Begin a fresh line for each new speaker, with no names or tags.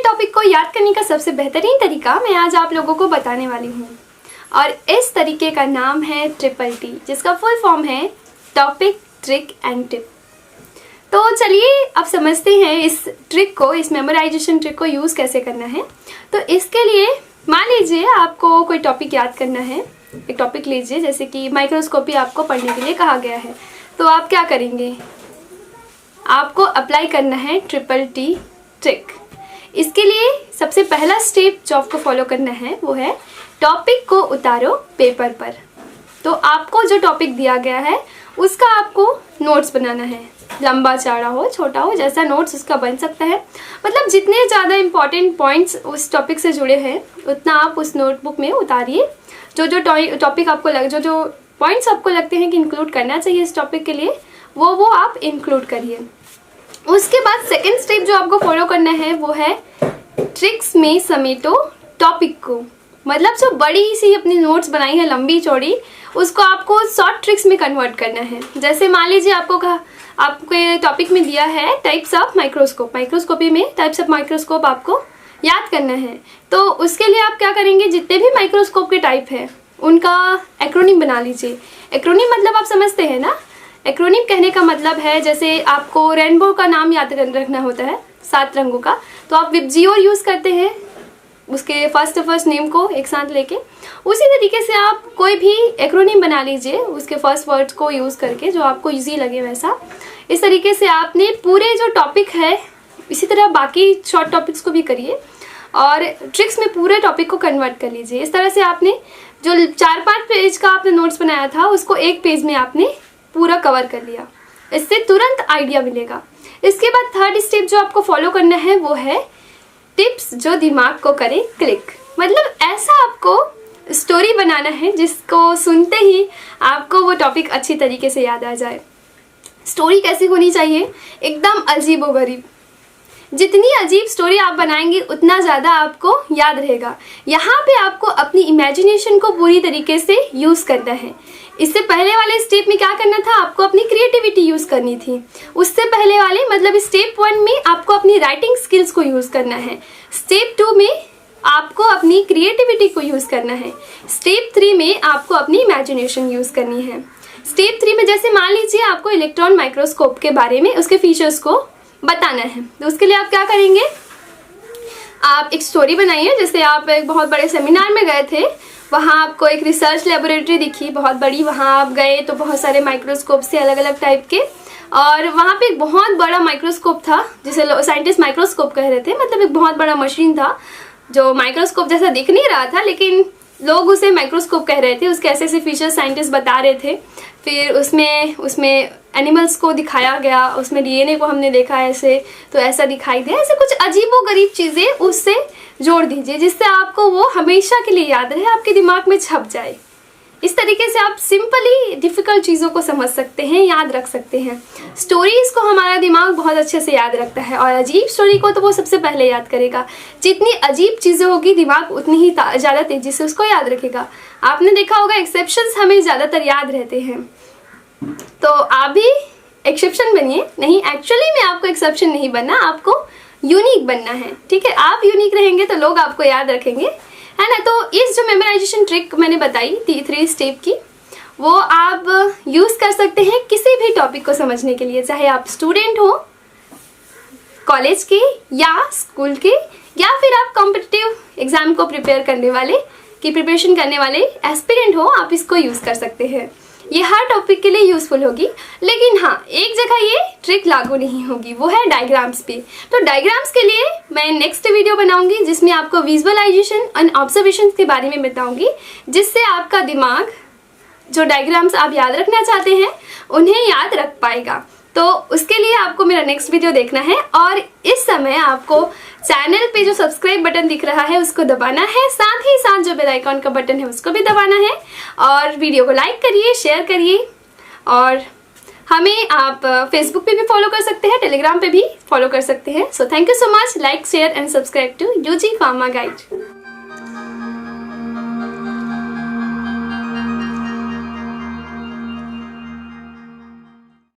Topic को याद करने का सबसे बेहतरीन तरीका मैं आज आप लोगों को बताने वाली हूँ और इस तरीके का नाम है ट्रिपल टी, जिसका फुल फॉर्म है टॉपिक, ट्रिक एंड टिप। तो चलिए अब समझते हैं इस ट्रिक को, इस मेमोराइजेशन ट्रिक को यूज़ कैसे करना है। तो इसके लिए मान लीजिए आपको कोई टॉपिक याद करना है। एक टॉपिक लीजिए, जैसे कि माइक्रोस्कोपी आपको पढ़ने के लिए कहा गया है। तो आप क्या करेंगे, आपको अप्लाई करना है ट्रिपल टी ट्रिक। इसके लिए सबसे पहला स्टेप जो आपको फॉलो करना है वो है टॉपिक को उतारो पेपर पर। तो आपको जो टॉपिक दिया गया है उसका आपको नोट्स बनाना है, लंबा चौड़ा हो छोटा हो जैसा नोट्स उसका बन सकता है। मतलब जितने ज़्यादा इम्पॉर्टेंट पॉइंट्स उस टॉपिक से जुड़े हैं उतना आप उस नोटबुक में उतारिए। जो टॉपिक आपको जो पॉइंट्स आपको लगते हैं कि इंक्लूड करना चाहिए इस टॉपिक के लिए वो आप इंक्लूड करिए। उसके बाद सेकेंड स्टेप जो आपको फॉलो करना है वो है ट्रिक्स में समेटो टॉपिक को। मतलब जो बड़ी सी अपनी नोट्स बनाई है लंबी चौड़ी, उसको आपको शॉर्ट ट्रिक्स में कन्वर्ट करना है। जैसे मान लीजिए आपको टॉपिक में दिया है टाइप्स ऑफ माइक्रोस्कोप, माइक्रोस्कोपी में टाइप्स ऑफ माइक्रोस्कोप आपको याद करना है। तो उसके लिए आप क्या करेंगे, जितने भी माइक्रोस्कोप के टाइप है उनका एक्रोनिम बना लीजिए। एक्रोनिम मतलब आप समझते हैं ना, एक्रोनिम कहने का मतलब है जैसे आपको रेनबो का नाम याद रखना होता है 7 रंगों का, तो आप विबजियोर यूज़ करते हैं उसके फर्स्ट नेम को एक साथ लेके। उसी तरीके से आप कोई भी एक्रोनिम बना लीजिए उसके फर्स्ट वर्ड्स को यूज़ करके, जो आपको इजी लगे वैसा। इस तरीके से आपने पूरे जो टॉपिक है, इसी तरह बाकी शॉर्ट टॉपिक्स को भी करिए और ट्रिक्स में पूरे टॉपिक को कन्वर्ट कर लीजिए। इस तरह से आपने जो 4-5 पेज का आपने नोट्स बनाया था उसको एक पेज में आपने पूरा कवर कर लिया। इससे तुरंत आइडिया मिलेगा। इसके बाद थर्ड स्टेप जो आपको फॉलो करना है वो है टिप्स जो दिमाग को करे क्लिक। मतलब ऐसा आपको स्टोरी बनाना है जिसको सुनते ही आपको वो टॉपिक अच्छी तरीके से याद आ जाए। स्टोरी कैसी होनी चाहिए, एकदम अजीबोगरीब। जितनी अजीब स्टोरी आप बनाएंगे उतना ज़्यादा आपको याद रहेगा। यहाँ पे आपको अपनी इमेजिनेशन को पूरी तरीके से यूज़ करना है। इससे पहले वाले स्टेप में क्या करना था, आपको अपनी क्रिएटिविटी यूज़ करनी थी। उससे पहले वाले मतलब स्टेप 1 में आपको अपनी राइटिंग स्किल्स को यूज़ करना है। स्टेप 2 में आपको अपनी क्रिएटिविटी को यूज़ करना है। स्टेप 3 में आपको अपनी इमेजिनेशन यूज़ करनी है। स्टेप 3 में जैसे मान लीजिए आपको इलेक्ट्रॉन माइक्रोस्कोप के बारे में, उसके फीचर्स को बताना है। तो उसके लिए आप क्या करेंगे, आप एक स्टोरी बनाइए। जैसे आप एक बहुत बड़े सेमिनार में गए थे, वहाँ आपको एक रिसर्च लेबोरेटरी दिखी बहुत बड़ी, वहाँ आप गए तो बहुत सारे माइक्रोस्कोप से अलग अलग टाइप के, और वहाँ पे एक बहुत बड़ा माइक्रोस्कोप था जिसे साइंटिस्ट माइक्रोस्कोप कह रहे थे। मतलब एक बहुत बड़ा मशीन था जो माइक्रोस्कोप जैसा दिख नहीं रहा था, लेकिन लोग उसे माइक्रोस्कोप कह रहे थे। उसके ऐसे ऐसे फीचर्स साइंटिस्ट बता रहे थे। फिर उसमें एनिमल्स को दिखाया गया, उसमें डीएनए को हमने देखा ऐसे, तो ऐसा दिखाई दे। ऐसे कुछ अजीबोगरीब चीज़ें उससे जोड़ दीजिए जिससे आपको वो हमेशा के लिए याद रहे, आपके दिमाग में छप जाए। इस तरीके से आप सिंपली डिफ़िकल्ट चीज़ों को समझ सकते हैं, याद रख सकते हैं। स्टोरीज़ को हमारा दिमाग बहुत अच्छे से याद रखता है और अजीब स्टोरी को तो वो सबसे पहले याद करेगा। जितनी अजीब चीज़ें होगी दिमाग उतनी ही ज़्यादा तेज़ी से उसको याद रखेगा। आपने देखा होगा एक्सेप्शंस हमें ज़्यादातर याद रहते हैं, तो आप भी एक्सेप्शन बनिए। नहीं, एक्चुअली में आपको एक्सेप्शन नहीं बनना, आपको यूनिक बनना है। ठीक है, आप यूनिक रहेंगे तो लोग आपको याद रखेंगे, है ना। तो इस जो मेमोराइजेशन ट्रिक मैंने बताई 3 स्टेप की, वो आप यूज़ कर सकते हैं किसी भी टॉपिक को समझने के लिए, चाहे आप स्टूडेंट हो कॉलेज के या स्कूल के, या फिर आप कॉम्पिटिटिव एग्ज़ाम को प्रिपरेशन करने वाले एस्पिरेंट हो, आप इसको यूज़ कर सकते हैं। ये हर टॉपिक के लिए यूज़फुल होगी। लेकिन हाँ, एक जगह ये ट्रिक लागू नहीं होगी, वो है डायग्राम्स पे। तो डायग्राम्स के लिए मैं नेक्स्ट वीडियो बनाऊंगी जिसमें आपको विजुअलाइजेशन एंड ऑब्जर्वेशन के बारे में बताऊंगी, जिससे आपका दिमाग जो डायग्राम्स आप याद रखना चाहते हैं उन्हें याद रख पाएगा। तो उसके लिए आपको मेरा नेक्स्ट वीडियो देखना है और इस समय आपको चैनल पे जो सब्सक्राइब बटन दिख रहा है उसको दबाना है, साथ ही साथ जो बेल आइकॉन का बटन है उसको भी दबाना है, और वीडियो को लाइक करिए, शेयर करिए। और हमें आप फेसबुक पे भी फॉलो कर सकते हैं, टेलीग्राम पे भी फॉलो कर सकते हैं। So thank you so much. Like, share and subscribe to UG Pharma guide.